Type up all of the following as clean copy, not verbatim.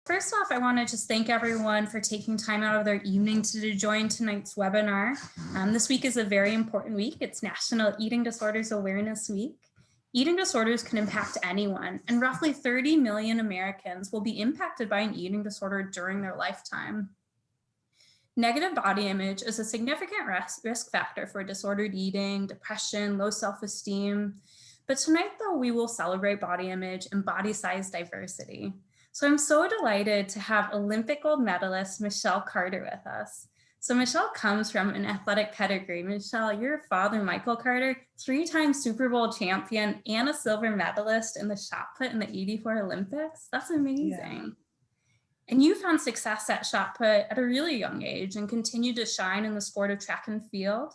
First off, I want to just thank everyone for taking time out of their evening to join tonight's webinar. This week is a very important week. It's National Eating Disorders Awareness Week. Eating disorders can impact anyone, and roughly 30 million Americans will be impacted by an eating disorder during their lifetime. Negative body image is a significant risk factor for disordered eating, depression, low self-esteem. But tonight, though, we will celebrate body image and body size diversity. So I'm so delighted to have Olympic gold medalist Michelle Carter with us. So Michelle comes from an athletic pedigree. Michelle, your father, Michael Carter, 3-time Super Bowl champion and a silver medalist in the shot put in the '84 Olympics. That's amazing. Yeah. And you found success at shot put at a really young age and continued to shine in the sport of track and field.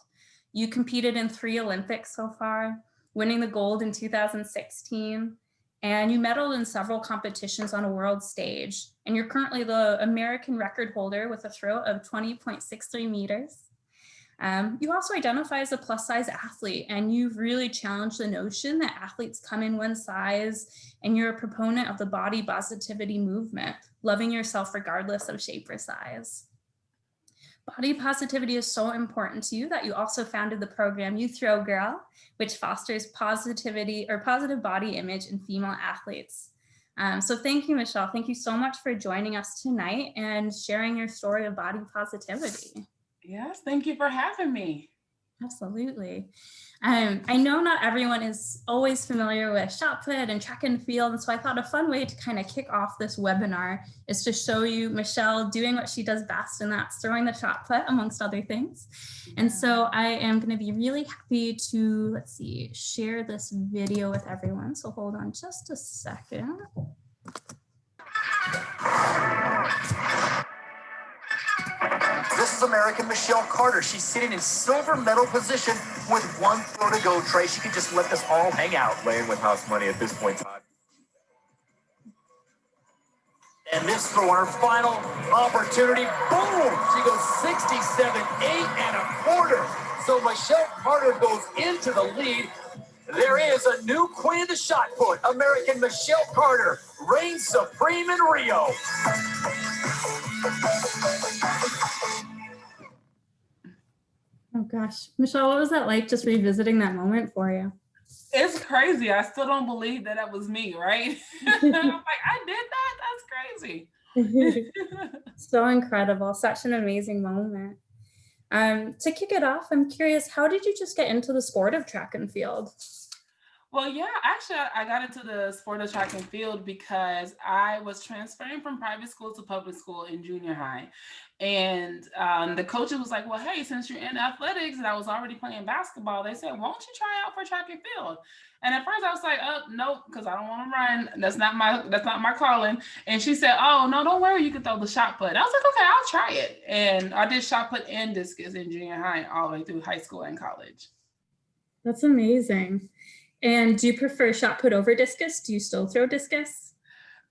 You competed in 3 Olympics so far, winning the gold in 2016. And you medaled in several competitions on a world stage. And you're currently the American record holder with a throw of 20.63 meters. You also identify as a plus size athlete, and you've really challenged the notion that athletes come in one size, and you're a proponent of the body positivity movement, loving yourself regardless of shape or size. Body positivity is so important to you that you also founded the program You Throw Girl, which fosters positivity or positive body image in female athletes. So thank you, Michelle. Thank you so much for joining us tonight and sharing your story of body positivity. Yes, thank you for having me. Absolutely. I know not everyone is always familiar with shot put and track and field, and so I thought a fun way to kind of kick off this webinar is to show you Michelle doing what she does best, and that's throwing the shot put, amongst other things. And so I am going to be really happy to, share this video with everyone. So hold on just a second. This is American Michelle Carter. She's sitting in silver medal position with 1 throw to go. Trey, she could just let this all hang out. Playing with house money at this point, Todd. And this throw on her final opportunity. Boom! She goes 67.8 1/4. So Michelle Carter goes into the lead. There is a new queen of the shot put. American Michelle Carter reigns supreme in Rio. Oh gosh, Michelle, what was that like, just revisiting that moment for you? It's crazy. I still don't believe that was me, right? I'm like, I did that? That's crazy. So incredible. Such an amazing moment. To kick it off, I'm curious, how did you just get into the sport of track and field? Well, yeah, actually, I got into the sport of track and field because I was transferring from private school to public school in junior high. And the coaches was like, well, hey, since you're in athletics and I was already playing basketball, they said, won't you try out for track and field? And at first I was like, oh, nope, because I don't want to run. That's not my calling. And she said, oh, no, don't worry. You can throw the shot put. I was like, okay, I'll try it. And I did shot put and discus in junior high all the way through high school and college. That's amazing. And do you prefer shot put over discus? Do you still throw discus?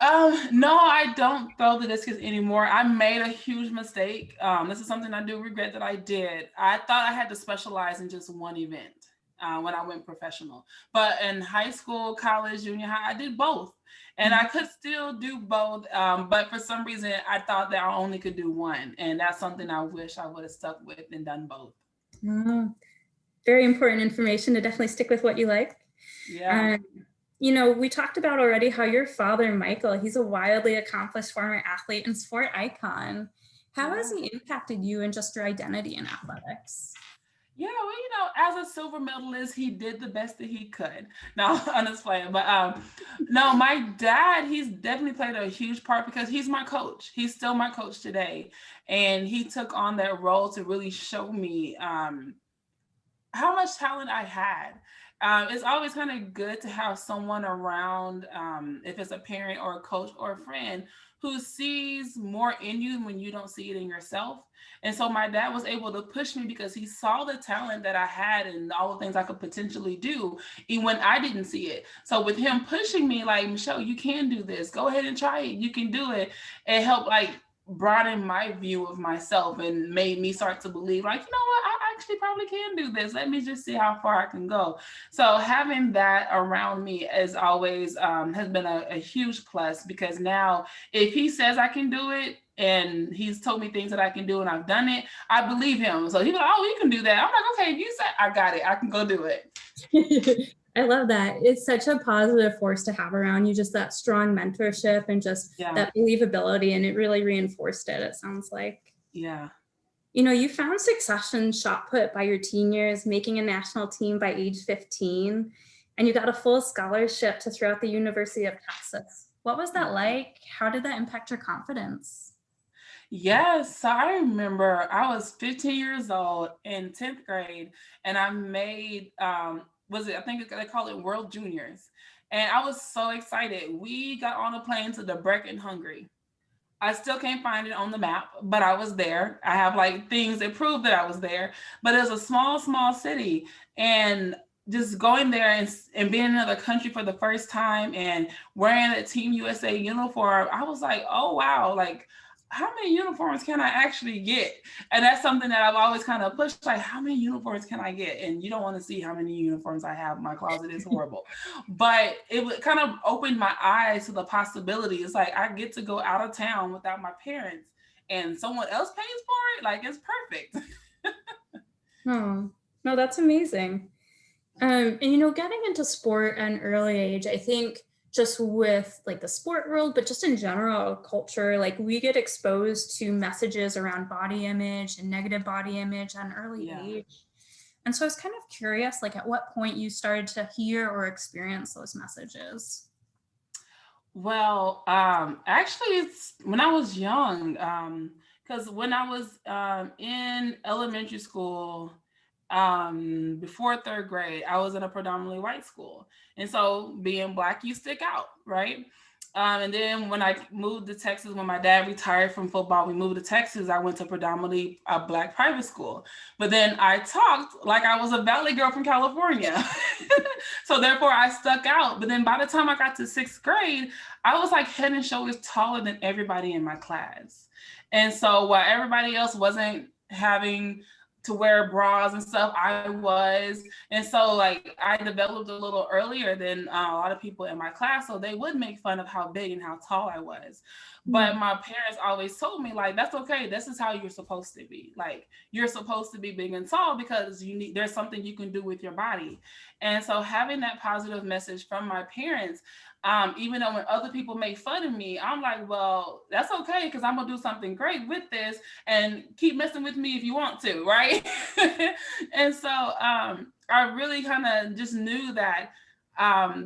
No, I don't throw the discus anymore. I made a huge mistake. This is something I do regret that I did. I thought I had to specialize in just one event when I went professional. But in high school, college, junior high, I did both. And I could still do both. But for some reason, I thought that I only could do one. And that's something I wish I would have stuck with and done both. Very important information to definitely stick with what you like. Yeah. You know, we talked about already how your father, Michael, he's a wildly accomplished former athlete and sport icon. How has he impacted you and just your identity in athletics? Yeah, well, you know, as a silver medalist, he did the best that he could. No, I'm just playing. But no, my dad, he's definitely played a huge part because he's my coach. He's still my coach today. And he took on that role to really show me how much talent I had. It's always kind of good to have someone around, if it's a parent or a coach or a friend, who sees more in you when you don't see it in yourself. And so my dad was able to push me because he saw the talent that I had and all the things I could potentially do, even when I didn't see it. So with him pushing me like, Michelle, you can do this. Go ahead and try it. You can do it. It helped like broaden my view of myself and made me start to believe like, you know what, I actually probably can do this. Let me just see how far I can go. So having that around me as always has been a huge plus, because now if he says I can do it and he's told me things that I can do and I've done it, I believe him. So he's like, oh, you can do that. I'm like, okay, if you said I got it, I can go do it. I love that. It's such a positive force to have around you, just that strong mentorship and just that believability, and it really reinforced it sounds like. Yeah. You know, you found success in shot put by your teen years, making a national team by age 15, and you got a full scholarship to throughout the University of Texas. What was that like? How did that impact your confidence? Yes, so I remember I was 15 years old in 10th grade, and I made, I think they call it World Juniors. And I was so excited. We got on a plane to Debrecen, Hungary. I still can't find it on the map, but I was there. I have like things that prove that I was there, but it was a small, small city. And just going there and being in another country for the first time and wearing a Team USA uniform, I was like, oh, wow, like, how many uniforms can I actually get? And that's something that I've always kind of pushed, like, how many uniforms can I get? And you don't want to see how many uniforms I have. My closet is horrible. But it kind of opened my eyes to the possibility. It's like, I get to go out of town without my parents and someone else pays for it. Like, it's perfect. Oh, no, that's amazing. And, you know, getting into sport at an early age, I think just with like the sport world, but just in general culture, like we get exposed to messages around body image and negative body image at an early age. And so I was kind of curious, like at what point you started to hear or experience those messages? Well, actually, it's when I was young, because when I was in elementary school, before third grade, I was in a predominantly white school. And so being Black, you stick out, right? And then when I moved to Texas, when my dad retired from football, we moved to Texas. I went to predominantly a Black private school. But then I talked like I was a Valley girl from California. So therefore I stuck out. But then by the time I got to sixth grade, I was like head and shoulders taller than everybody in my class. And so while everybody else wasn't having to wear bras and stuff, I was. And so like I developed a little earlier than a lot of people in my class, so they would make fun of how big and how tall I was. But my parents always told me, like, that's okay, this is how you're supposed to be. Like, you're supposed to be big and tall because there's something you can do with your body. And so having that positive message from my parents, even though when other people make fun of me, I'm like, well, that's okay, because I'm gonna do something great with this, and keep messing with me if you want to, right? And so I really kind of just knew that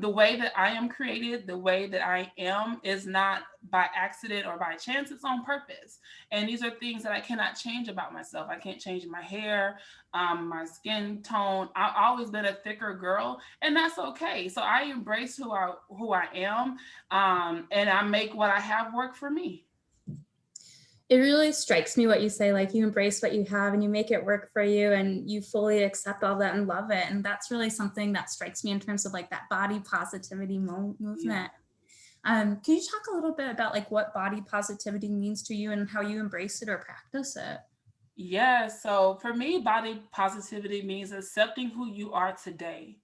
the way that I am created, the way that I am is not by accident or by chance, it's on purpose. And these are things that I cannot change about myself. I can't change my hair, my skin tone. I've always been a thicker girl, and that's okay. So I embrace who I am, and I make what I have work for me. It really strikes me what you say, like you embrace what you have and you make it work for you and you fully accept all that and love it. And that's really something that strikes me in terms of like that body positivity movement. Can you talk a little bit about like what body positivity means to you and how you embrace it or practice it? Yeah, so for me, body positivity means accepting who you are today.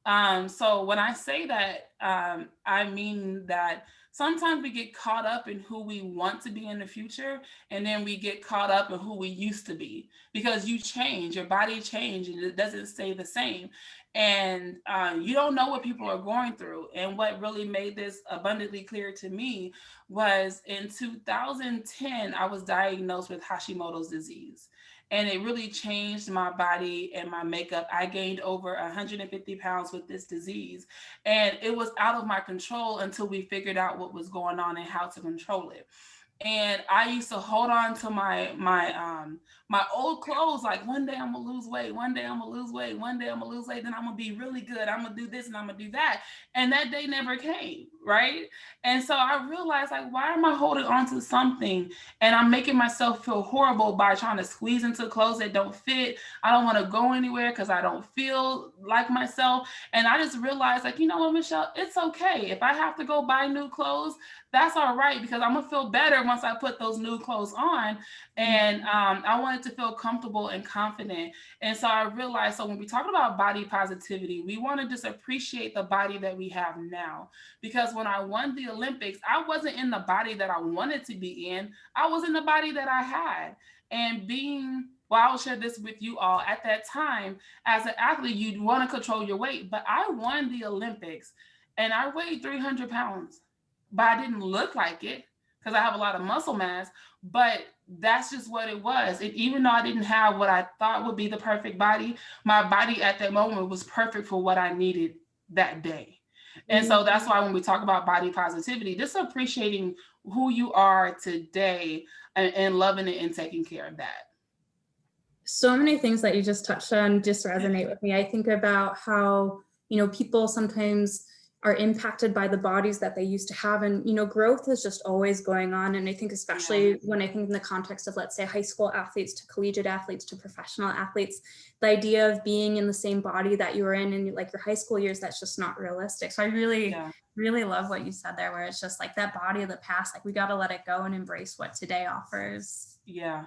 So when I say that, I mean that sometimes we get caught up in who we want to be in the future, and then we get caught up in who we used to be, because you change, your body changes, and it doesn't stay the same. And you don't know what people are going through. And what really made this abundantly clear to me was in 2010, I was diagnosed with Hashimoto's disease. And it really changed my body and my makeup. I gained over 150 pounds with this disease. And it was out of my control until we figured out what was going on and how to control it. And I used to hold on to my old clothes, like one day I'm gonna lose weight, one day I'm gonna lose weight, one day I'm gonna lose weight, then I'm gonna be really good, I'm gonna do this and I'm gonna do that. And that day never came. right? And so I realized, like, why am I holding on to something and I'm making myself feel horrible by trying to squeeze into clothes that don't fit? I don't want to go anywhere because I don't feel like myself. And I just realized, like, you know what, Michelle, it's okay. If I have to go buy new clothes, that's all right, because I'm gonna feel better once I put those new clothes on. And I wanted to feel comfortable and confident. And so I realized, so when we talk about body positivity, we want to just appreciate the body that we have now. Because when I won the Olympics, I wasn't in the body that I wanted to be in. I was in the body that I had. And well, I'll share this with you all. At that time, as an athlete, you'd want to control your weight. But I won the Olympics and I weighed 300 pounds, but I didn't look like it because I have a lot of muscle mass. But that's just what it was. And even though I didn't have what I thought would be the perfect body, my body at that moment was perfect for what I needed that day. And so that's why when we talk about body positivity, just appreciating who you are today and loving it and taking care of that. So many things that you just touched on just resonate with me. I think about how, people sometimes are impacted by the bodies that they used to have. And, growth is just always going on. And I think especially when I think in the context of, let's say, high school athletes to collegiate athletes to professional athletes, the idea of being in the same body that you were in like your high school years, that's just not realistic. So I really love what you said there, where it's just like that body of the past, like we got to let it go and embrace what today offers. Yeah.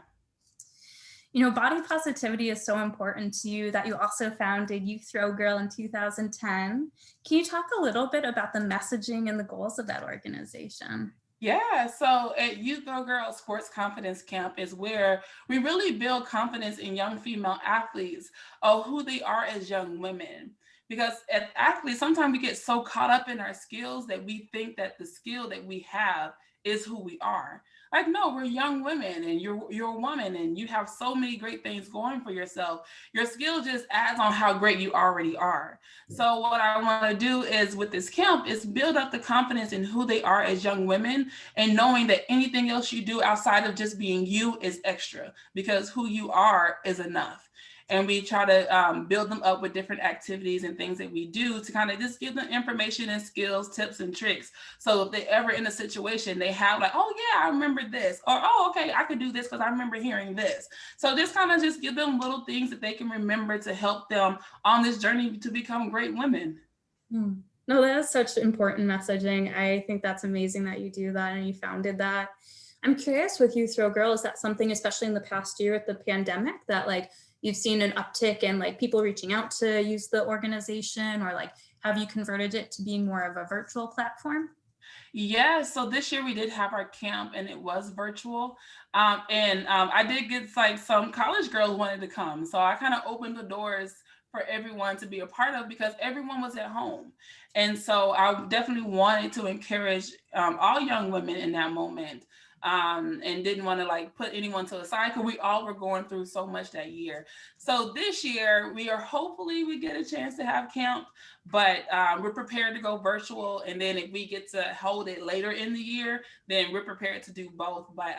Body positivity is so important to you that you also founded Youth Throw Girl in 2010. Can you talk a little bit about the messaging and the goals of that organization? Yeah, so at Youth Throw Girl Sports Confidence Camp is where we really build confidence in young female athletes of who they are as young women. Because as athletes, sometimes we get so caught up in our skills that we think that the skill that we have is who we are. Like, no, we're young women and you're a woman and you have so many great things going for yourself. Your skill just adds on how great you already are. So what I want to do is with this camp is build up the confidence in who they are as young women and knowing that anything else you do outside of just being you is extra, because who you are is enough. And we try to build them up with different activities and things that we do to kind of just give them information and skills, tips and tricks. So if they're ever in a situation, they have like, oh yeah, I remember this, or oh, okay, I could do this because I remember hearing this. So just kind of just give them little things that they can remember to help them on this journey to become great women. No, that is such important messaging. I think that's amazing that you do that and you founded that. I'm curious with Youth Throw Girl, is that something, especially in the past year with the pandemic, that like you've seen an uptick in like people reaching out to use the organization, or like have you converted it to being more of a virtual platform? Yeah, so this year we did have our camp and it was virtual. I did get like some college girls wanted to come. So I kind of opened the doors for everyone to be a part of because everyone was at home. And so I definitely wanted to encourage all young women in that moment. And didn't want to like put anyone to the side because we all were going through so much that year. So this year hopefully we get a chance to have camp, but we're prepared to go virtual. And then if we get to hold it later in the year, then we're prepared to do both. But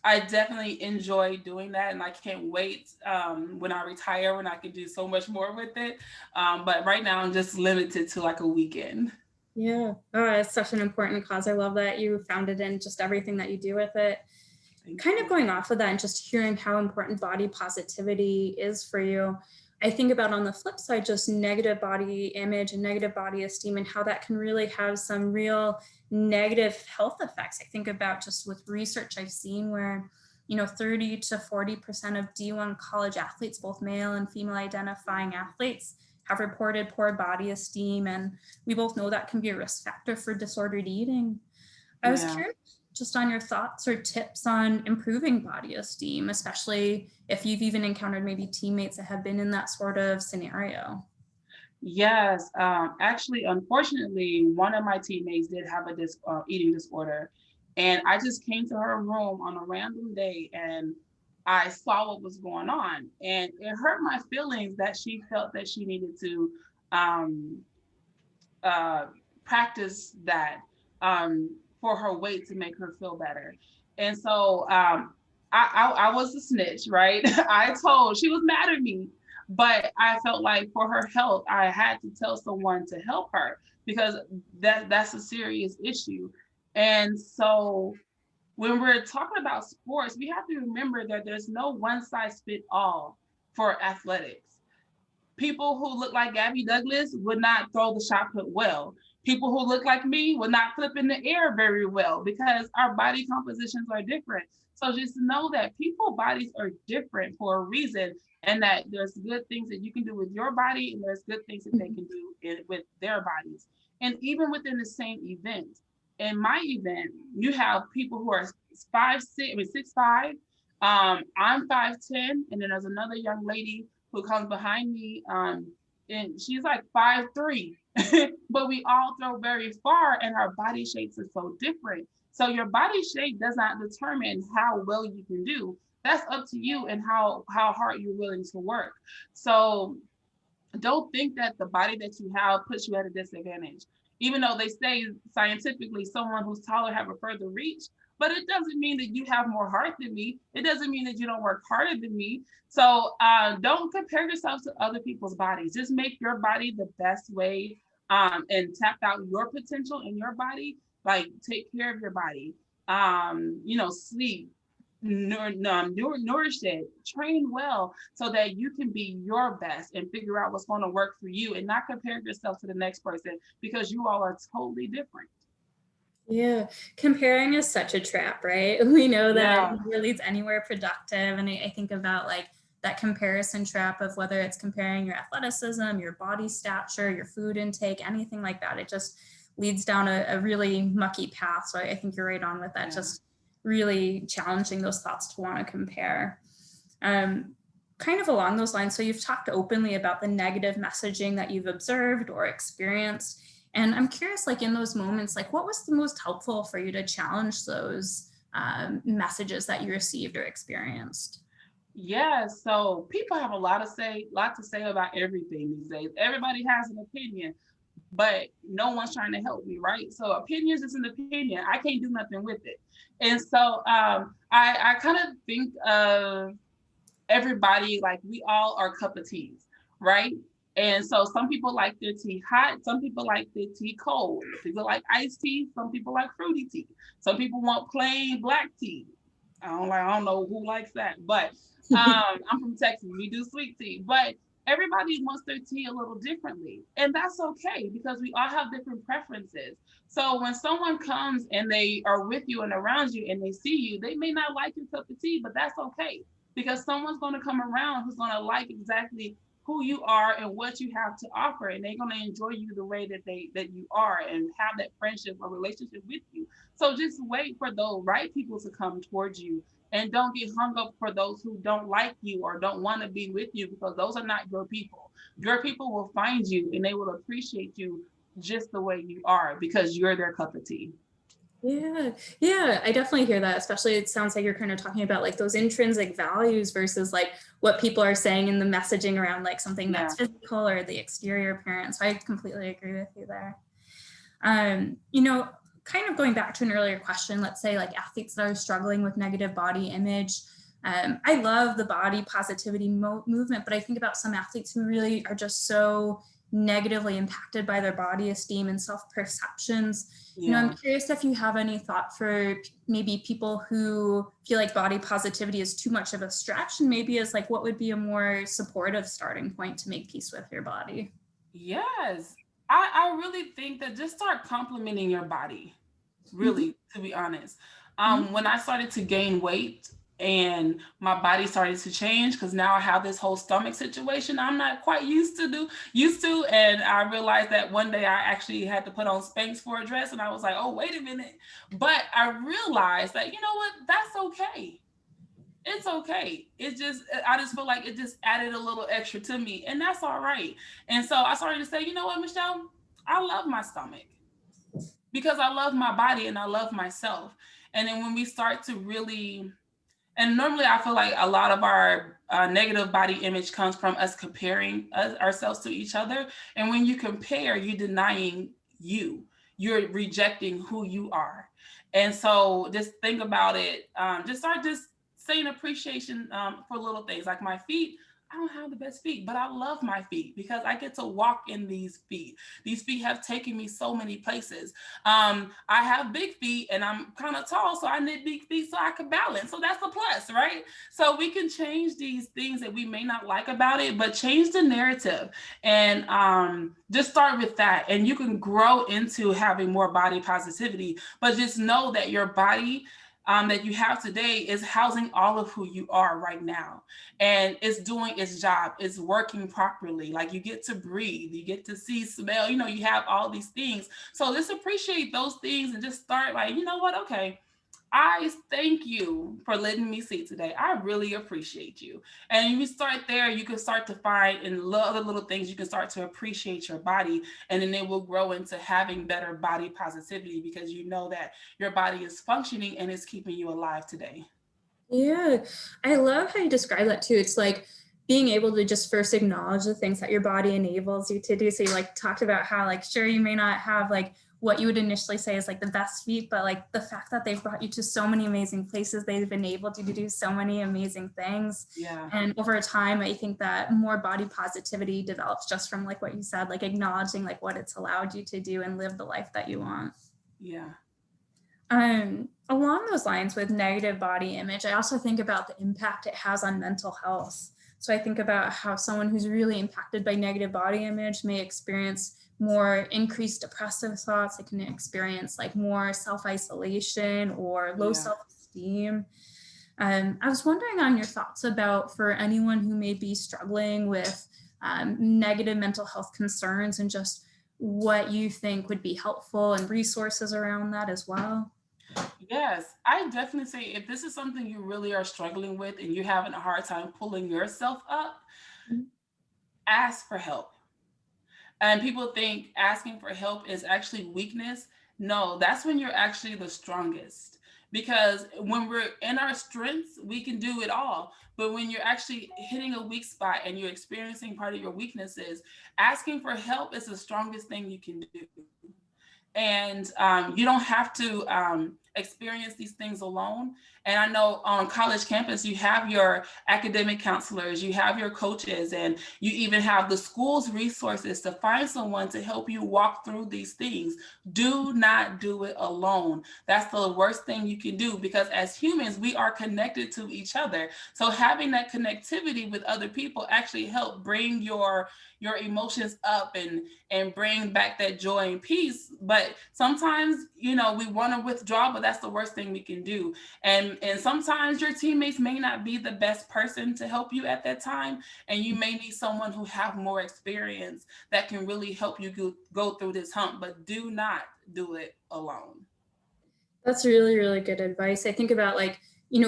I definitely enjoy doing that. And I can't wait when I retire, when I can do so much more with it. But right now I'm just limited to like a weekend. Yeah. Oh, it's such an important cause. I love that you founded in just everything that you do with it. Kind of going off of that and just hearing how important body positivity is for you, I think about on the flip side, just negative body image and negative body esteem and how that can really have some real negative health effects. I think about just with research I've seen where, 30 to 40% of D1 college athletes, both male and female identifying athletes, have reported poor body esteem. And we both know that can be a risk factor for disordered eating. I was curious just on your thoughts or tips on improving body esteem, especially if you've even encountered maybe teammates that have been in that sort of scenario. Yes, actually, unfortunately, one of my teammates did have a eating disorder. And I just came to her room on a random day and I saw what was going on, and it hurt my feelings that she felt that she needed to practice that for her weight to make her feel better. And so I was a snitch, right? She was mad at me But I felt like for her health, I had to tell someone to help her because that's a serious issue. And so when we're talking about sports, we have to remember that there's no one size fit all for athletics. People who look like Gabby Douglas would not throw the shot put well. People who look like me would not flip in the air very well because our body compositions are different. So just know that people's bodies are different for a reason, and that there's good things that you can do with your body, and there's good things that they can do with their bodies. And even within the same event, in my event, you have people who are 6'5". I'm 5'10", and then there's another young lady who comes behind me, and she's like 5'3", but we all throw very far, and our body shapes are so different. So your body shape does not determine how well you can do. That's up to you and how hard you're willing to work. So don't think that the body that you have puts you at a disadvantage. Even though they say scientifically someone who's taller have a further reach, but it doesn't mean that you have more heart than me. It doesn't mean that you don't work harder than me. So don't compare yourself to other people's bodies. Just make your body the best way, and tap out your potential in your body. Like, take care of your body, sleep, nourish it, train well so that you can be your best and figure out what's going to work for you, and not compare yourself to the next person because you all are totally different. Yeah, comparing is such a trap, right? We know that Yeah. it never leads anywhere productive. And I think about like that comparison trap of whether it's comparing your athleticism, your body stature, your food intake, anything like that. It just leads down a really mucky path. So I think you're right on with that, just really challenging those thoughts to want to compare. Kind of along those lines, so you've talked openly about the negative messaging that you've observed or experienced. And I'm curious, like in those moments, like what was the most helpful for you to challenge those messages that you received or experienced? Yeah, so people have a lot to say about everything these days. Everybody has an opinion, but no one's trying to help me, right? So opinions is an opinion. I can't do nothing with it. And so I kind of think of everybody like we all are cup of teas, right? And so some people like their tea hot, some people like their tea cold. People like iced tea, some people like fruity tea. Some people want plain black tea. I don't know who likes that, but I'm from Texas. We do sweet tea, but everybody wants their tea a little differently, and that's okay because we all have different preferences. So when someone comes and they are with you and around you and they see you, they may not like your cup of tea, but that's okay because someone's going to come around who's going to like exactly who you are and what you have to offer, and they're going to enjoy you the way that you are and have that friendship or relationship with you. So just wait for those right people to come towards you, and don't get hung up for those who don't like you or don't want to be with you, because those are not your people. Your people will find you and they will appreciate you just the way you are because you're their cup of tea. Yeah, I definitely hear that. Especially, it sounds like you're kind of talking about like those intrinsic values versus like what people are saying in the messaging around like something that's physical or the exterior appearance. So I completely agree with you there. Kind of going back to an earlier question, let's say like athletes that are struggling with negative body image. I love the body positivity movement, but I think about some athletes who really are just so negatively impacted by their body esteem and self-perceptions. I'm curious if you have any thought for maybe people who feel like body positivity is too much of a stretch, and maybe is like what would be a more supportive starting point to make peace with your body? Yes, I really think that just start complimenting your body, really, to be honest. When I started to gain weight and my body started to change, because now I have this whole stomach situation I'm not quite used to, and I realized that one day I actually had to put on Spanx for a dress, and I was like, oh, wait a minute. But I realized that, you know what, that's okay. It's okay. I just feel like it just added a little extra to me, and that's all right. And so I started to say, you know what, Michelle, I love my stomach because I love my body and I love myself. And then when we start to really, and normally I feel like a lot of our negative body image comes from us comparing ourselves to each other. And when you compare, you're denying you're rejecting who you are. And so just think about it. Just start just saying appreciation for little things like my feet. I don't have the best feet, but I love my feet because I get to walk in these feet. These feet have taken me so many places. I have big feet and I'm kind of tall, so I need big feet so I can balance. So that's a plus, right? So we can change these things that we may not like about it, but change the narrative and just start with that. And you can grow into having more body positivity, but just know that your body that you have today is housing all of who you are right now. And it's doing its job. It's working properly. Like you get to breathe, you get to see, smell, you have all these things. So just appreciate those things and just start like, you know what? Okay, I thank you for letting me see today. I really appreciate you. And you start there, you can start to find in other little things, you can start to appreciate your body. And then it will grow into having better body positivity because you know that your body is functioning and it's keeping you alive today. Yeah, I love how you describe that too. It's like being able to just first acknowledge the things that your body enables you to do. So you like talked about how like, sure, you may not have like what you would initially say is like the best feet, but like the fact that they've brought you to so many amazing places, they've enabled you to do so many amazing things. Yeah. And over time, I think that more body positivity develops just from like what you said, like acknowledging like what it's allowed you to do and live the life that you want. Yeah. Along those lines with negative body image, I also think about the impact it has on mental health. So I think about how someone who's really impacted by negative body image may experience more increased depressive thoughts. They can experience like more self-isolation or low self-esteem. I was wondering on your thoughts about for anyone who may be struggling with negative mental health concerns and just what you think would be helpful and resources around that as well. Yes, I definitely say if this is something you really are struggling with and you're having a hard time pulling yourself up, ask for help. And people think asking for help is actually weakness. No, that's when you're actually the strongest. Because when we're in our strengths, we can do it all. But when you're actually hitting a weak spot and you're experiencing part of your weaknesses, asking for help is the strongest thing you can do. And you don't have to experience these things alone. And I know on college campus, you have your academic counselors, you have your coaches, and you even have the school's resources to find someone to help you walk through these things. Do not do it alone. That's the worst thing you can do because as humans, we are connected to each other. So having that connectivity with other people actually help bring your emotions up and bring back that joy and peace. But sometimes, we want to withdraw, but that's the worst thing we can do. And sometimes your teammates may not be the best person to help you at that time. And you may need someone who have more experience that can really help you go through this hump, but do not do it alone. That's really, really good advice. I think about like,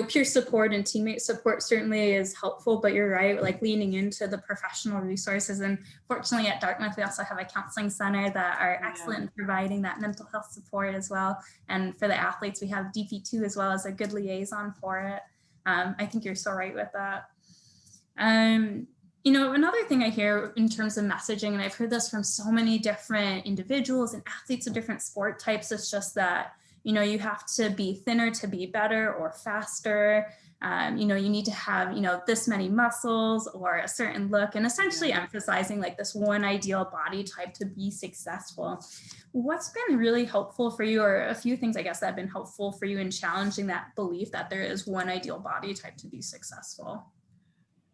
peer support and teammate support certainly is helpful, but you're right, like leaning into the professional resources. And fortunately at Dartmouth, we also have a counseling center that are excellent in providing that mental health support as well. And for the athletes, we have DP2 as well as a good liaison for it. I think you're so right with that. Another thing I hear in terms of messaging, and I've heard this from so many different individuals and athletes of different sport types, is just that you have to be thinner to be better or faster. You need to have, this many muscles or a certain look, and essentially emphasizing like this one ideal body type to be successful. What's been really helpful for you, or a few things, I guess, that have been helpful for you in challenging that belief that there is one ideal body type to be successful?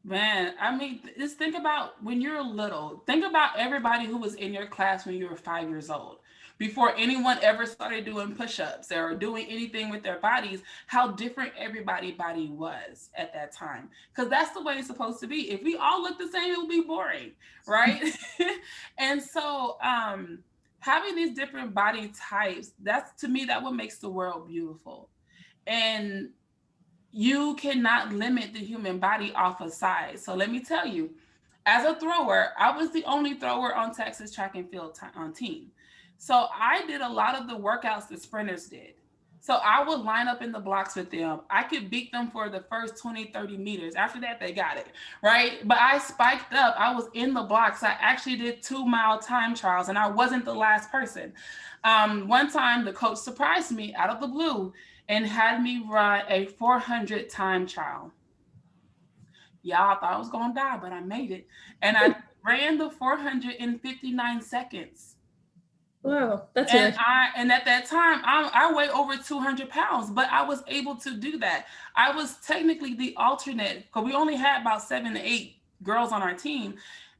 Man, I mean, just think about when you're little. Think about everybody who was in your class when you were 5 years old. Before anyone ever started doing push-ups or doing anything with their bodies, how different everybody's body was at that time. Because that's the way it's supposed to be. If we all look the same, it would be boring, right? And so having these different body types, that's, to me, that what makes the world beautiful. And you cannot limit the human body off of size. So let me tell you, as a thrower, I was the only thrower on Texas track and field team. So I did a lot of the workouts the sprinters did. So I would line up in the blocks with them. I could beat them for the first 20, 30 meters. After that, they got it, right? But I spiked up. I was in the blocks. I actually did 2-mile time trials, and I wasn't the last person. One time, the coach surprised me out of the blue and had me run a 400 time trial. Y'all thought I was gonna die, but I made it. And I ran the 459 seconds. Whoa, that's And it. and at that time, I weigh over 200 pounds, but I was able to do that. I was technically the alternate, because we only had about 7 to 8 girls on our team.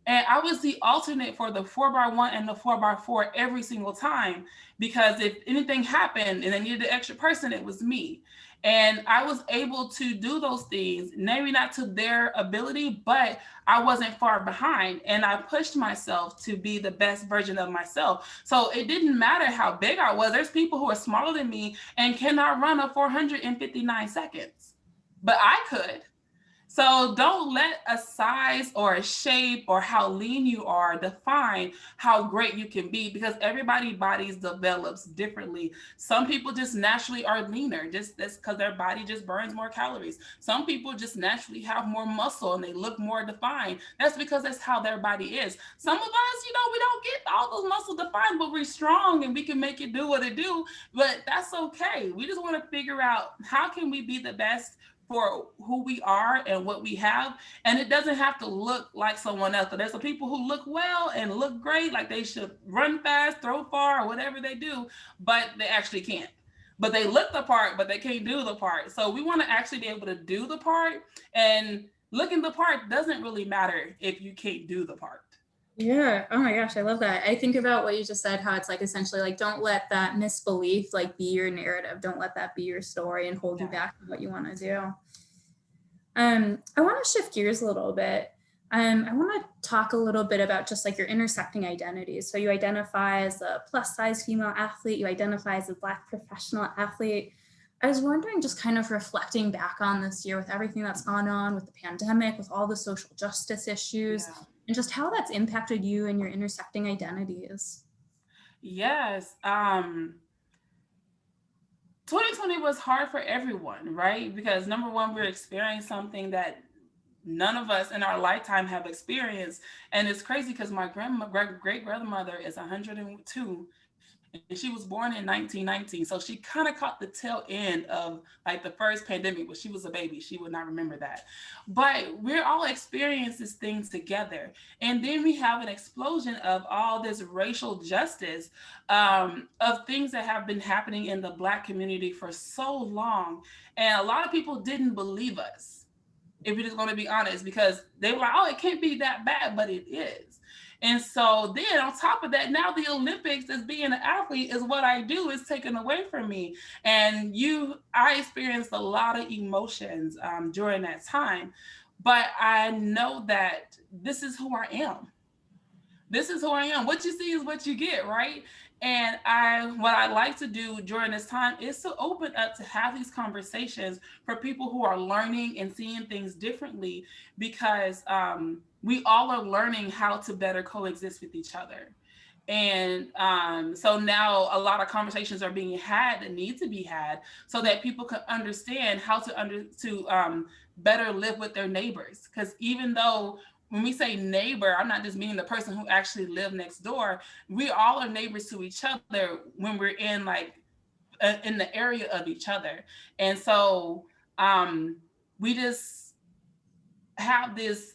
And I was the alternate for the 4x1 and the 4x4 every single time, because if anything happened and they needed an extra person, it was me. And I was able to do those things, maybe not to their ability, but I wasn't far behind. And I pushed myself to be the best version of myself. So it didn't matter how big I was. There's people who are smaller than me and cannot run a 459 seconds, but I could. So don't let a size or a shape or how lean you are define how great you can be, because everybody's bodies develops differently. Some people just naturally are leaner, just that's because their body just burns more calories. Some people just naturally have more muscle and they look more defined. That's because that's how their body is. Some of us, we don't get all those muscle defined, but we're strong and we can make it do what it do. But that's okay. We just want to figure out how can we be the best for who we are and what we have. And it doesn't have to look like someone else. But there's some people who look well and look great, like they should run fast, throw far, or whatever they do, but they actually can't. But they look the part, but they can't do the part. So we want to actually be able to do the part, and looking the part doesn't really matter if you can't do the part. Yeah. Oh my gosh, I love that. I think about what you just said, how it's like essentially like, don't let that misbelief like be your narrative. Don't let that be your story and hold you back from what you want to do. I want to shift gears a little bit. I want to talk a little bit about just like your intersecting identities. So you identify as a plus size female athlete, you identify as a Black professional athlete. I was wondering, just kind of reflecting back on this year with everything that's gone on with the pandemic, with all the social justice issues, and just how that's impacted you and your intersecting identities. Yes. 2020 was hard for everyone, right? Because number one, we're experiencing something that none of us in our lifetime have experienced. And it's crazy because my great grandmother is 102. And she was born in 1919. So she kind of caught the tail end of like the first pandemic, but she was a baby. She would not remember that. But we're all experiencing this thing together. And then we have an explosion of all this racial justice, of things that have been happening in the Black community for so long. And a lot of people didn't believe us, if we're just going to be honest, because they were like, oh, it can't be that bad, but it is. And so then on top of that, now the Olympics, as being an athlete, is what I do, is taken away from me. And I experienced a lot of emotions during that time, but I know that this is who I am. This is who I am. What you see is what you get, right? And what I like to do during this time is to open up to have these conversations for people who are learning and seeing things differently, because we all are learning how to better coexist with each other. And so now a lot of conversations are being had that need to be had so that people can understand how to better live with their neighbors. Because even though when we say neighbor, I'm not just meaning the person who actually live next door. We all are neighbors to each other when we're in in the area of each other. And so we just have this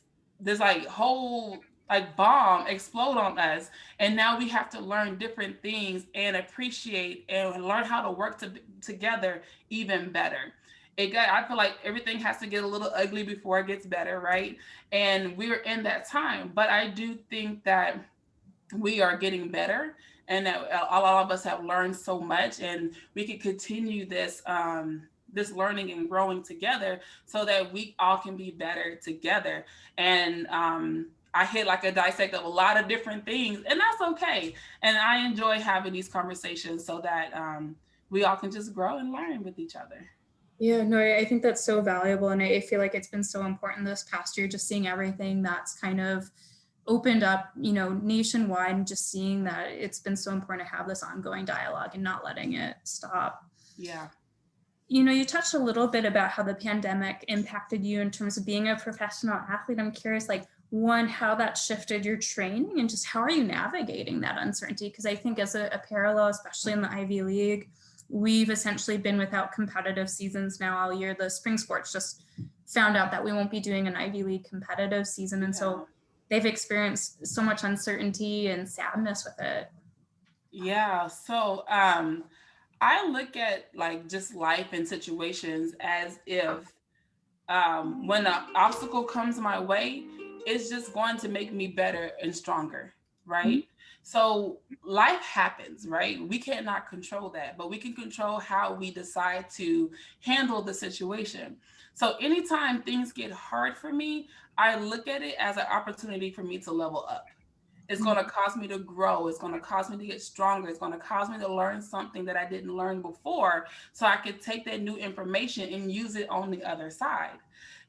like whole like bomb explode on us, and now we have to learn different things and appreciate and learn how to work together even better. I feel like everything has to get a little ugly before it gets better, right? And we're in that time, but I do think that we are getting better, and that a lot of us have learned so much, and we can continue this this learning and growing together so that we all can be better together. And I hit like a dissect of a lot of different things, and that's okay. And I enjoy having these conversations so that we all can just grow and learn with each other. Yeah, no, I think that's so valuable. And I feel like it's been so important this past year, just seeing everything that's kind of opened up, nationwide, and just seeing that it's been so important to have this ongoing dialogue and not letting it stop. Yeah. You touched a little bit about how the pandemic impacted you in terms of being a professional athlete. I'm curious, like, one, how that shifted your training, and just how are you navigating that uncertainty? Because I think as a parallel, especially in the Ivy League, we've essentially been without competitive seasons now all year. The spring sports just found out that we won't be doing an Ivy League competitive season. And so they've experienced so much uncertainty and sadness with it. Yeah. So I look at like just life and situations as if when an obstacle comes my way, it's just going to make me better and stronger, right? So life happens, right? We cannot control that, but we can control how we decide to handle the situation. So anytime things get hard for me, I look at it as an opportunity for me to level up. It's going to cause me to grow. It's going to cause me to get stronger. It's going to cause me to learn something that I didn't learn before, so I could take that new information and use it on the other side.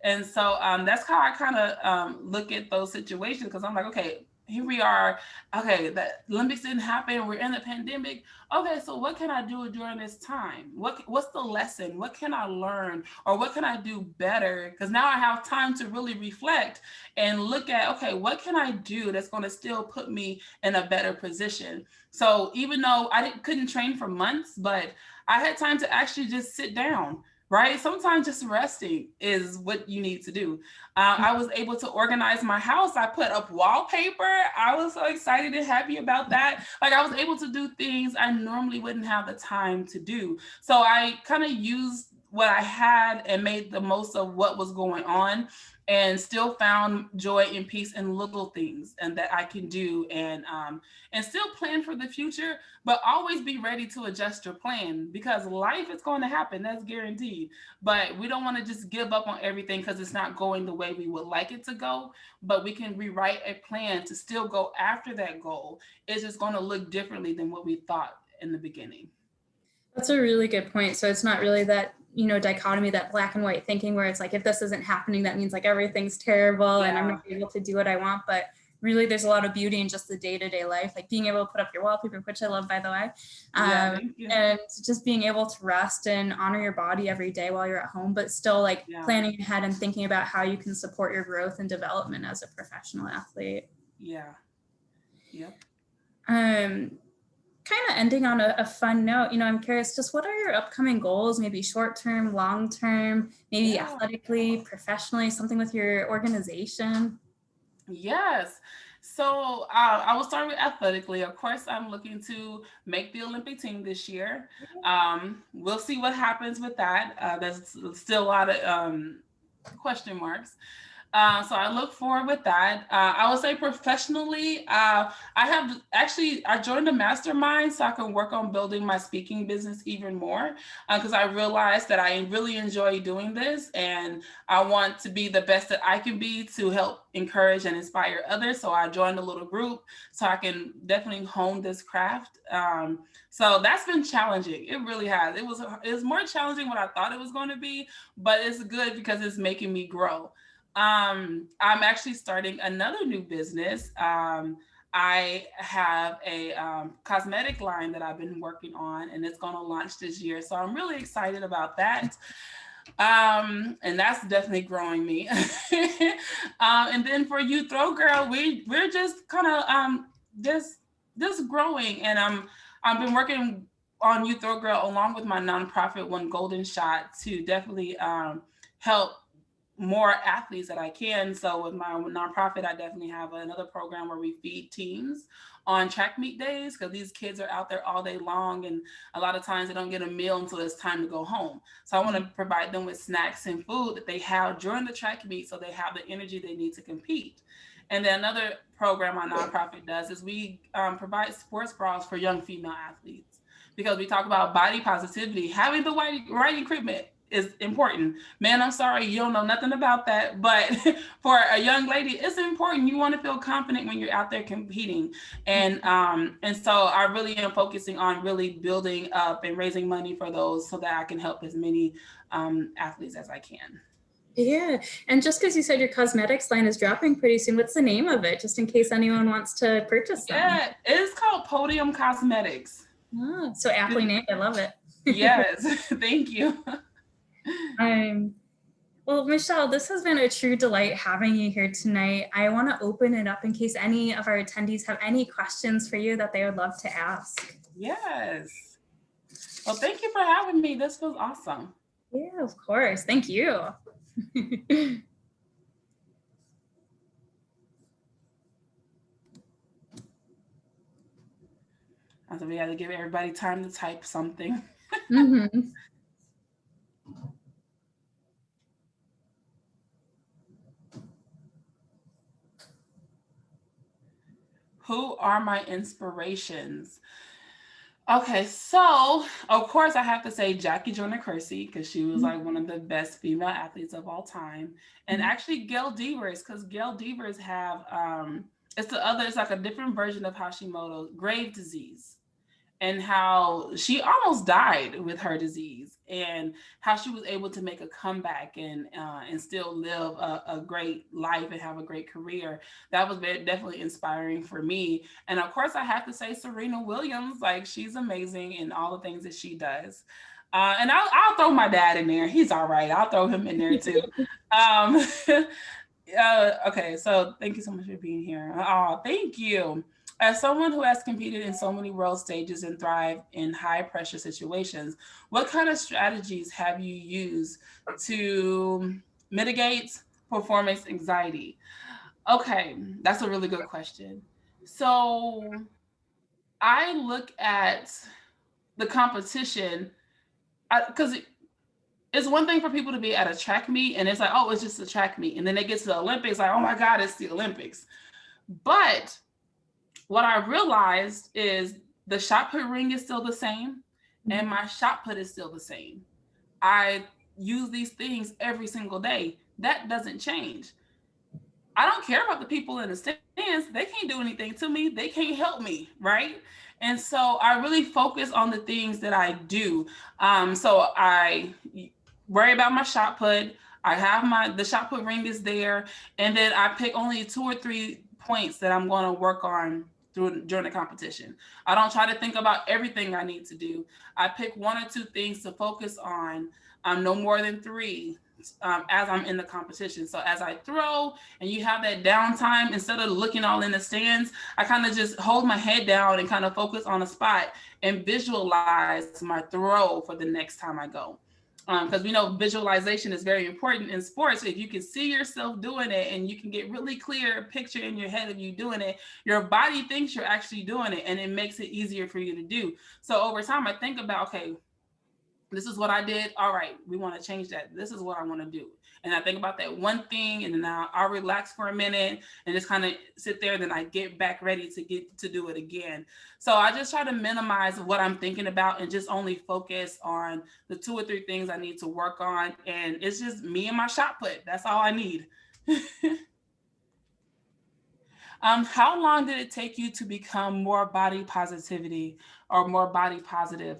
And so that's how I kind of look at those situations, because I'm like, okay, here we are. Okay, the Olympics didn't happen. We're in the pandemic. Okay, so what can I do during this time? What's the lesson? What can I learn? Or what can I do better? Because now I have time to really reflect and look at, okay, what can I do that's going to still put me in a better position? So even though I couldn't train for months, but I had time to actually just sit down, right? Sometimes just resting is what you need to do. I was able to organize my house. I put up wallpaper. I was so excited and happy about that. Like, I was able to do things I normally wouldn't have the time to do. So I kind of used what I had and made the most of what was going on, and still found joy and peace in little things and that I can do, and still plan for the future, but always be ready to adjust your plan, because life is going to happen. That's guaranteed. But we don't want to just give up on everything because it's not going the way we would like it to go, but we can rewrite a plan to still go after that goal. It's just going to look differently than what we thought in the beginning. That's a really good point. So it's not really that, dichotomy, that black and white thinking where it's like, if this isn't happening, that means like everything's terrible and I'm not able to do what I want. But really, there's a lot of beauty in just the day-to-day life, like being able to put up your wallpaper, which I love, by the way. And just being able to rest and honor your body every day while you're at home, but still like planning ahead and thinking about how you can support your growth and development as a professional athlete. Yeah. Yep. Kind of ending on a fun note, I'm curious, just what are your upcoming goals, maybe short-term, long-term, maybe athletically, professionally, something with your organization? Yes. So I will start with athletically. Of course, I'm looking to make the Olympic team this year. We'll see what happens with that. There's still a lot of question marks. So I look forward with that. I would say professionally, I joined a mastermind so I can work on building my speaking business even more, because I realized that I really enjoy doing this and I want to be the best that I can be to help encourage and inspire others. So I joined a little group so I can definitely hone this craft. So that's been challenging. It really has. It was more challenging than what I thought it was going to be, but it's good because it's making me grow. I'm actually starting another new business. I have a cosmetic line that I've been working on, and it's going to launch this year. So I'm really excited about that. And that's definitely growing me. And then for You Throw Girl, we're just kind of just growing, and I've been working on You Throw Girl along with my nonprofit One Golden Shot to definitely help more athletes that I can. So with my nonprofit, I definitely have another program where we feed teams on track meet days, because these kids are out there all day long, and a lot of times they don't get a meal until it's time to go home. So I want to provide them with snacks and food that they have during the track meet, so they have the energy they need to compete. And then another program my nonprofit does is we provide sports bras for young female athletes, because we talk about body positivity. Having the right equipment is important. Man, I'm sorry, you don't know nothing about that, but for a young lady, it's important. You want to feel confident when you're out there competing. And so I really am focusing on really building up and raising money for those so that I can help as many athletes as I can. Yeah. And just because you said your cosmetics line is dropping pretty soon, what's the name of it? Just in case anyone wants to purchase them. Yeah, it's called Podium Cosmetics. Oh, so aptly named. I love it. Yes, thank you. Well, Michelle, this has been a true delight having you here tonight. I want to open it up in case any of our attendees have any questions for you that they would love to ask. Yes. Well, thank you for having me. This was awesome. Yeah, of course. Thank you. So we got to give everybody time to type something. Mm-hmm. Who are my inspirations? Okay, so of course I have to say Jackie Joyner-Kersee, because she was like one of the best female athletes of all time, and actually Gail Devers, because Gail Devers have it's like a different version of Hashimoto's Graves' disease, and how she almost died with her disease, and how she was able to make a comeback and still live a great life and have a great career. That was definitely inspiring for me. And of course, I have to say Serena Williams, like she's amazing in all the things that she does. And I'll throw my dad in there. He's all right. I'll throw him in there too. Okay, so thank you so much for being here. Oh, thank you. As someone who has competed in so many world stages and thrived in high pressure situations, what kind of strategies have you used to mitigate performance anxiety? Okay, that's a really good question. So I look at the competition because it's one thing for people to be at a track meet and it's like, oh, it's just a track meet. And then they get to the Olympics, like, oh my God, it's the Olympics. But what I realized is the shot put ring is still the same and my shot put is still the same. I use these things every single day. That doesn't change. I don't care about the people in the stands. They can't do anything to me. They can't help me, right? And so I really focus on the things that I do. So I worry about my shot put. I have the shot put ring is there, and then I pick only 2 or 3 points that I'm going to work on during the competition. I don't try to think about everything I need to do. I pick 1 or 2 things to focus on, no more than 3, as I'm in the competition. So as I throw and you have that downtime, instead of looking all in the stands, I kind of just hold my head down and kind of focus on a spot and visualize my throw for the next time I go. Because we know visualization is very important in sports. If you can see yourself doing it and you can get really clear picture in your head of you doing it, your body thinks you're actually doing it and it makes it easier for you to do. So over time, I think about, okay, this is what I did. All right, we want to change that. This is what I want to do. And I think about that one thing, and then I'll relax for a minute and just kind of sit there. Then I get back ready to get to do it again. So I just try to minimize what I'm thinking about and just only focus on the 2 or 3 things I need to work on. And it's just me and my shot put. That's all I need. How long did it take you to become more body positivity or more body positive?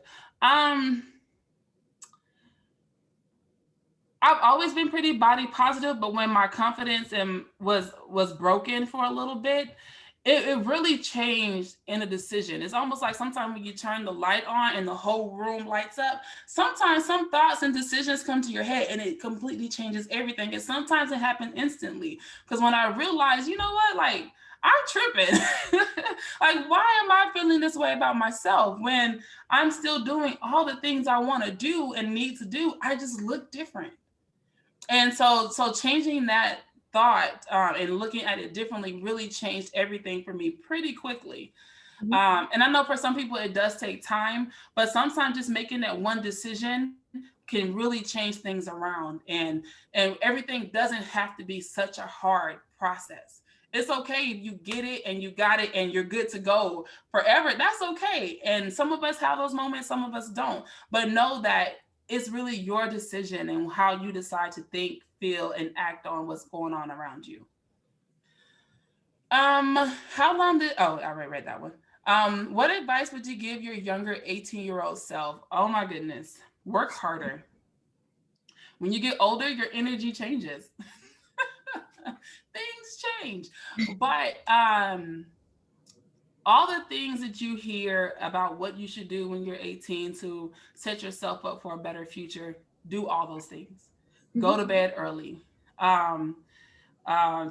I've always been pretty body positive, but when my confidence was broken for a little bit, it really changed in a decision. It's almost like sometimes when you turn the light on and the whole room lights up, sometimes some thoughts and decisions come to your head and it completely changes everything. And sometimes it happens instantly. Because when I realized, you know what, like, I'm tripping. Like, why am I feeling this way about myself when I'm still doing all the things I want to do and need to do? I just look different. And so changing that thought and looking at it differently really changed everything for me pretty quickly. And I know for some people it does take time, but sometimes just making that one decision can really change things around, and everything doesn't have to be such a hard process. It's okay if you get it and you got it and you're good to go forever. That's okay. And some of us have those moments, some of us don't. But know that it's really your decision and how you decide to think, feel, and act on what's going on around you. How long did, oh, I already read that one. What advice would you give your younger 18-year-old self? Oh my goodness, work harder. When you get older, your energy changes. Things change. But all the things that you hear about what you should do when you're 18 to set yourself up for a better future, do all those things. Go to bed early.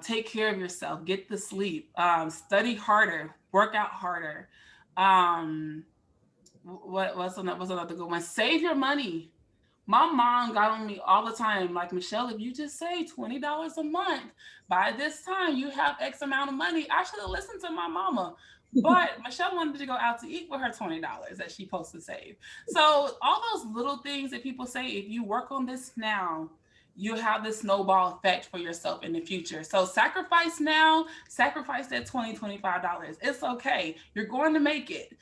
Take care of yourself. Get the sleep. Study harder. Work out harder. What's another good one? Save your money. My mom got on me all the time, like, Michelle, if you just save $20 a month, by this time you have X amount of money. I should have listened to my mama. But Michelle wanted to go out to eat with her $20 that she supposed to save. So all those little things that people say, if you work on this now, you have this snowball effect for yourself in the future. So sacrifice now, sacrifice that $20, $25. It's okay. You're going to make it.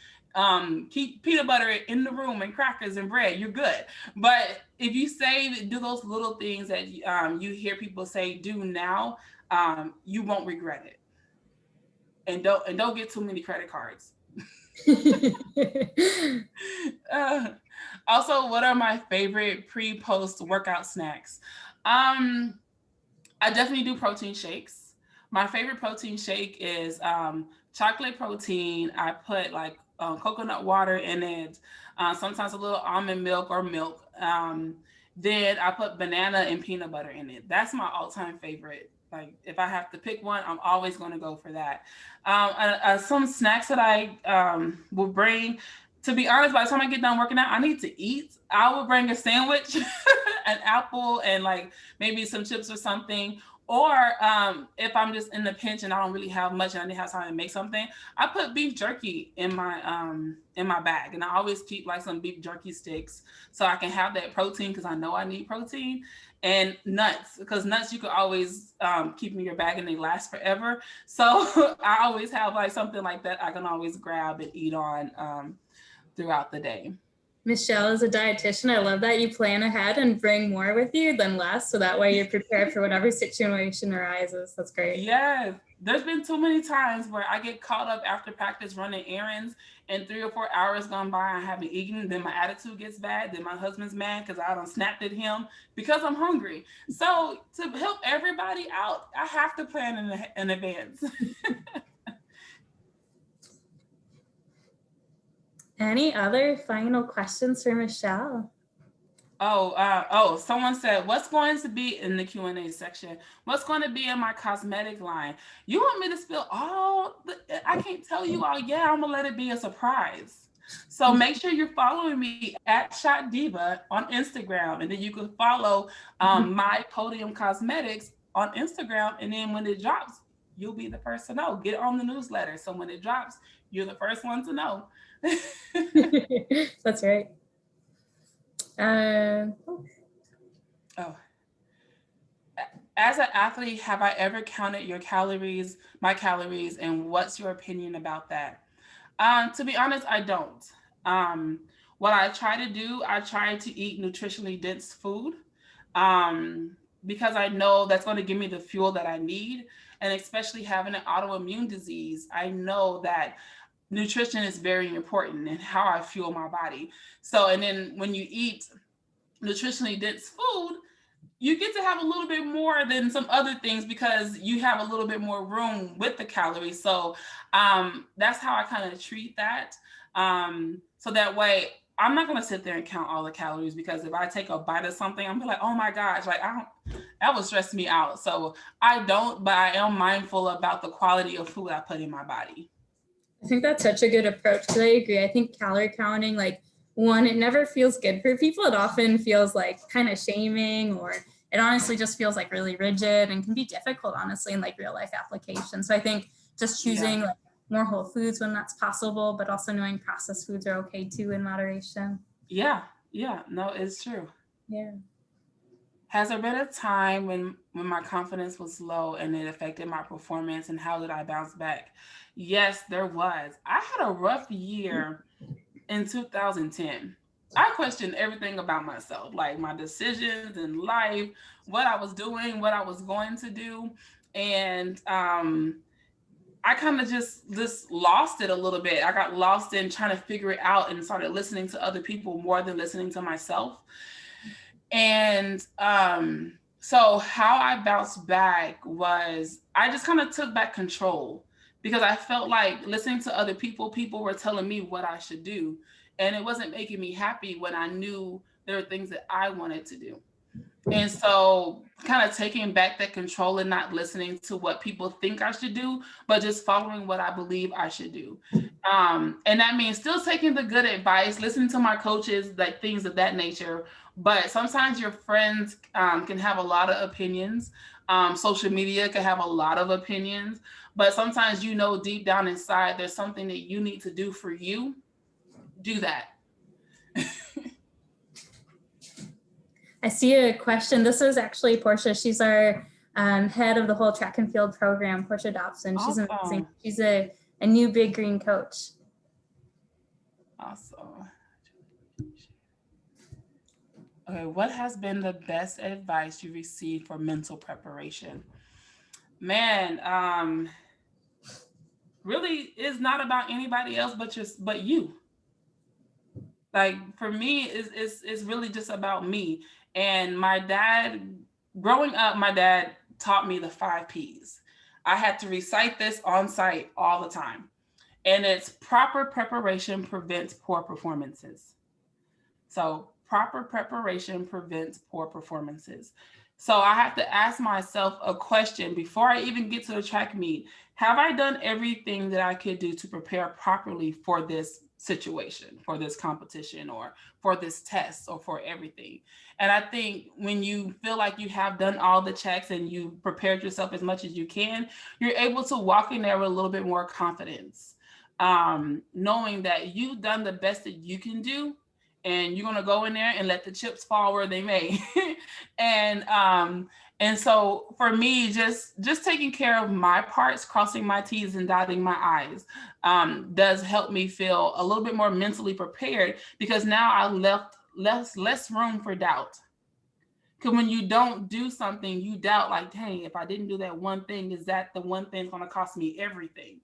Keep peanut butter in the room and crackers and bread, you're good. But if you save, do those little things that you hear people say, do now, you won't regret it. And don't get too many credit cards. Also, what are my favorite pre-post workout snacks? I definitely do protein shakes. My favorite protein shake is chocolate protein. I put like coconut water in it, sometimes a little almond milk or milk. Then I put banana and peanut butter in it. That's my all-time favorite. Like, if I have to pick one, I'm always going to go for that. Some snacks that I will bring, to be honest, by the time I get done working out, I need to eat. I will bring a sandwich, an apple, and like maybe some chips or something. Or if I'm just in the pinch and I don't really have much and I didn't have time to make something, I put beef jerky in my bag. And I always keep like some beef jerky sticks so I can have that protein, because I know I need protein. And nuts, because nuts you could always keep in your bag and they last forever. So I always have like something like that I can always grab and eat on throughout the day. Michelle is a dietitian. I love that you plan ahead and bring more with you than less, so that way you're prepared for whatever situation arises. That's great. Yes, there's been too many times where I get caught up after practice running errands and 3 or 4 hours gone by, I haven't eaten. Then my attitude gets bad. Then my husband's mad because I done snapped at him because I'm hungry. So to help everybody out, I have to plan in advance. Any other final questions for Michelle? Someone said, what's going to be in the Q&A section? What's going to be in my cosmetic line? You want me to spill I can't tell you all. Yeah, I'm gonna let it be a surprise. So make sure you're following me at Shot Diva on Instagram, and then you can follow my Podium Cosmetics on Instagram. And then when it drops, you'll be the first to know. Get on the newsletter. So when it drops, you're the first one to know. That's right. As an athlete, have I ever counted my calories, and what's your opinion about that? To be honest, I don't. What I try to do, I try to eat nutritionally dense food because I know that's going to give me the fuel that I need. And especially having an autoimmune disease, I know that nutrition is very important in how I fuel my body. So, and then when you eat nutritionally dense food, you get to have a little bit more than some other things because you have a little bit more room with the calories. So that's how I kind of treat that. So that way, I'm not going to sit there and count all the calories, because if I take a bite of something, I'm like, oh my gosh, like that would stress me out. So I don't, but I am mindful about the quality of food I put in my body. I think that's such a good approach, because I agree. I think calorie counting, like, one, it never feels good for people. It often feels like kind of shaming, or it honestly just feels like really rigid and can be difficult, honestly, in like real life application. So I think just choosing like more whole foods when that's possible, but also knowing processed foods are okay too in moderation. Yeah, no, it's true. Yeah. Has there been a time when my confidence was low and it affected my performance, and how did I bounce back? Yes, there was. I had a rough year in 2010. I questioned everything about myself, like my decisions in life, what I was doing, what I was going to do. And I kind of just lost it a little bit. I got lost in trying to figure it out and started listening to other people more than listening to myself. And so how I bounced back was I just kind of took back control, because I felt like listening to other people were telling me what I should do. And it wasn't making me happy when I knew there were things that I wanted to do. And so kind of taking back that control and not listening to what people think I should do, but just following what I believe I should do. And that means still taking the good advice, listening to my coaches, like things of that nature. But sometimes your friends can have a lot of opinions. Social media can have a lot of opinions, but sometimes, you know, deep down inside, there's something that you need to do for you. Do that. I see a question. This is actually Portia. She's our head of the whole track and field program, Portia Dobson. She's Awesome. amazing. She's a new Big Green coach. Awesome. Okay, what has been the best advice you received for mental preparation? Man, really is not about anybody else but you. Like for me, it's really just about me. And my dad, growing up, my dad taught me the 5 Ps. I had to recite this on site all the time. And it's proper preparation prevents poor performances. So proper preparation prevents poor performances. So I have to ask myself a question before I even get to the track meet. Have I done everything that I could do to prepare properly for this situation, for this competition, or for this test, or for everything? And I think when you feel like you have done all the checks and you prepared yourself as much as you can, you're able to walk in there with a little bit more confidence, knowing that you've done the best that you can do. And you're going to go in there and let the chips fall where they may. And so for me, just taking care of my parts, crossing my T's and dotting my I's, does help me feel a little bit more mentally prepared, because now I left less room for doubt. Because when you don't do something, you doubt, like, dang, if I didn't do that one thing, is that the one thing going to cost me everything?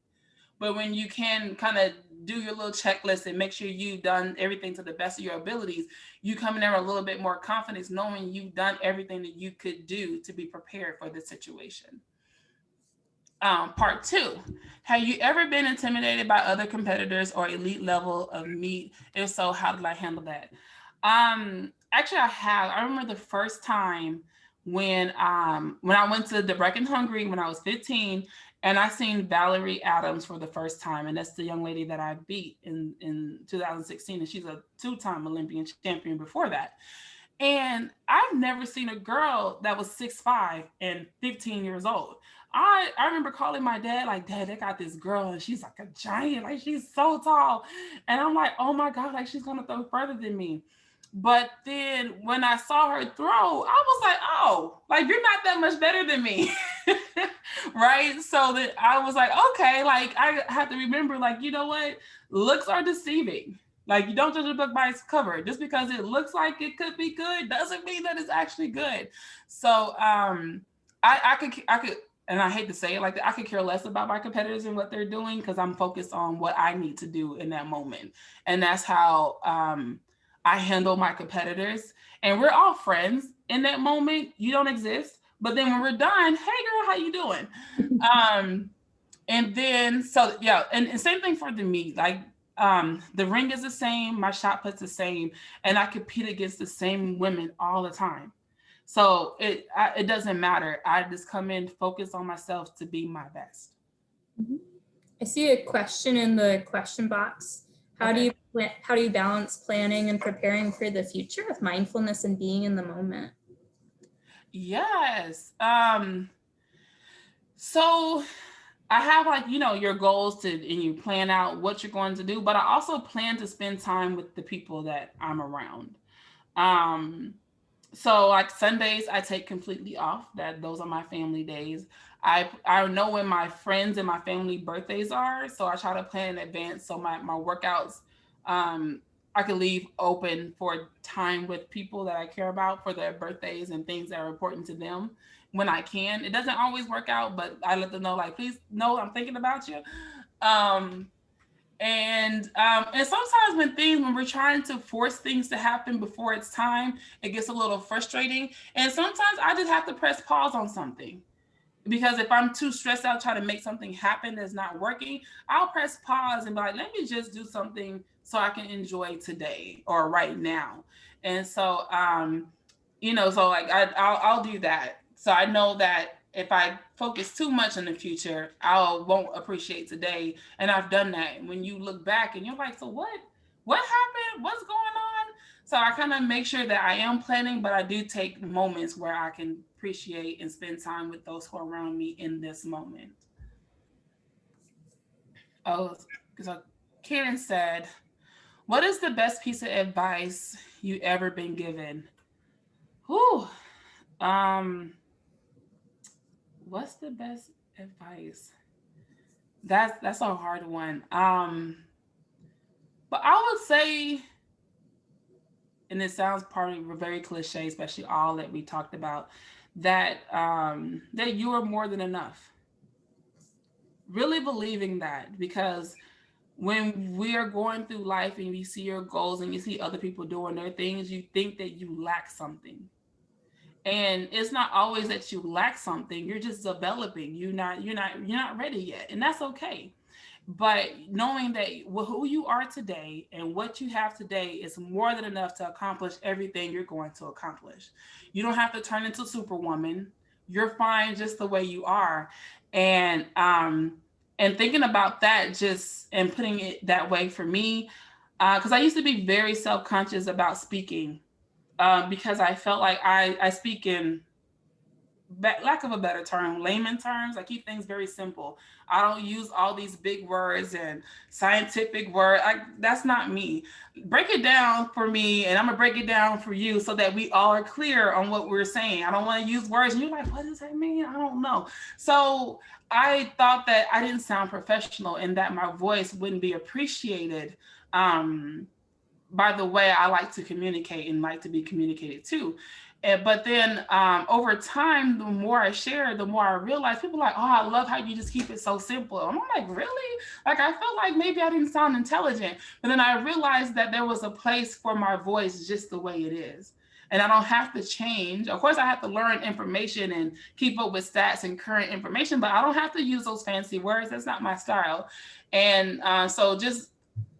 But when you can kind of do your little checklist and make sure you've done everything to the best of your abilities, you come in there with a little bit more confidence, knowing you've done everything that you could do to be prepared for the situation. Part 2, have you ever been intimidated by other competitors or elite level of meet? If so, how did I handle that? Actually, I have. I remember the first time when I went to the Brecken Hungary when I was 15, and I seen Valerie Adams for the first time, and that's the young lady that I beat in 2016, and she's a 2-time Olympian champion before that. And I've never seen a girl that was 6'5" and 15 years old. I remember calling my dad, like, Dad, they got this girl and she's like a giant, like she's so tall. And I'm like, oh my God, like she's gonna throw further than me. But then when I saw her throw, I was like, oh, like you're not that much better than me. Right? So that I was like, okay, like I have to remember, like, you know what? Looks are deceiving. Like, you don't judge a book by its cover. Just because it looks like it could be good doesn't mean that it's actually good. So I could, and I hate to say it like that, I could care less about my competitors and what they're doing, because I'm focused on what I need to do in that moment. And that's how I handle my competitors. And we're all friends in that moment. You don't exist. But then when we're done, hey girl, how you doing? And then, so yeah, and same thing for the meet. Like, the ring is the same, my shot put's the same, and I compete against the same women all the time. So it doesn't matter. I just come in, focus on myself to be my best. I see a question in the question box. How do you balance planning and preparing for the future with mindfulness and being in the moment? Yes. So I have, like, you know, your goals and you plan out what you're going to do, but I also plan to spend time with the people that I'm around. So like Sundays, I take completely off. Those are my family days. I know when my friends and my family birthdays are, so I try to plan in advance. So my workouts, I can leave open for time with people that I care about for their birthdays and things that are important to them when I can. It doesn't always work out, but I let them know, like, please know I'm thinking about you. And sometimes when we're trying to force things to happen before it's time, it gets a little frustrating. And sometimes I just have to press pause on something, because if I'm too stressed out trying to make something happen that's not working, I'll press pause and be like, let me just do something so I can enjoy today or right now. And so you know, so like I'll do that. So I know that if I focus too much on the future, I won't appreciate today. And I've done that. When you look back and you're like, so what happened? What's going on? So I kind of make sure that I am planning, but I do take moments where I can appreciate and spend time with those who are around me in this moment. Oh, so Karen said, what is the best piece of advice you ever been given? Whew. What's the best advice? That's a hard one. But I would say, and it sounds probably very cliche, especially all that we talked about, that that you are more than enough. Really believing that, because when we are going through life and you see your goals and you see other people doing their things, you think that you lack something. And it's not always that you lack something, you're just developing. You're not ready yet, and that's okay. But knowing that who you are today and what you have today is more than enough to accomplish everything you're going to accomplish. You don't have to turn into Superwoman. You're fine just the way you are. And thinking about that, just and putting it that way for me, because I used to be very self-conscious about speaking, because I felt like I speak in, lack of a better term, layman terms. I keep things very simple. I don't use all these big words and scientific words. That's not me. Break it down for me, and I'm gonna break it down for you so that we all are clear on what we're saying. I don't want to use words and you're like, what does that mean? I don't know. So I thought that I didn't sound professional and that my voice wouldn't be appreciated by the way I like to communicate and like to be communicated to. But then over time, the more I share, the more I realize people are like, oh, I love how you just keep it so simple. And I'm like, really? Like, I felt like maybe I didn't sound intelligent. But then I realized that there was a place for my voice just the way it is. And I don't have to change. Of course, I have to learn information and keep up with stats and current information, but I don't have to use those fancy words. That's not my style. And so just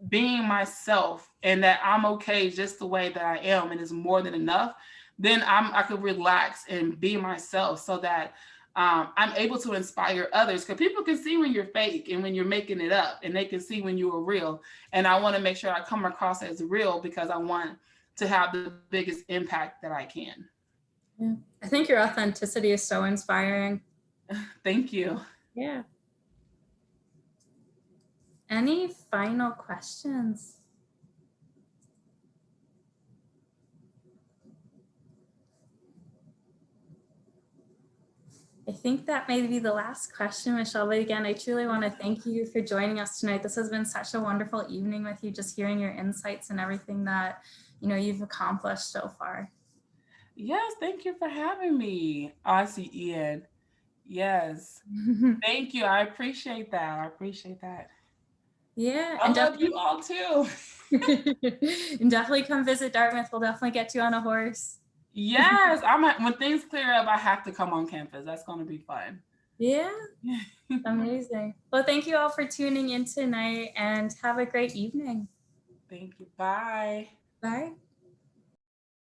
being myself, and that I'm okay just the way that I am and is more than enough, then I could relax and be myself, so that I'm able to inspire others, because people can see when you're fake and when you're making it up, and they can see when you are real. And I want to make sure I come across as real, because I want to have the biggest impact that I can. Yeah. I think your authenticity is so inspiring. Thank you. Yeah. Any final questions? I think that may be the last question, Michelle. But again, I truly want to thank you for joining us tonight. This has been such a wonderful evening with you, just hearing your insights and everything that you've accomplished so far. Yes, thank you for having me. Oh, I see Ian. Yes. Thank you. I appreciate that. Yeah. I love you all too. And definitely come visit Dartmouth. We'll definitely get you on a horse. Yes, when things clear up, I have to come on campus. That's going to be fun. Yeah. Amazing. Well, thank you all for tuning in tonight, and have a great evening. Thank you. Bye. Bye.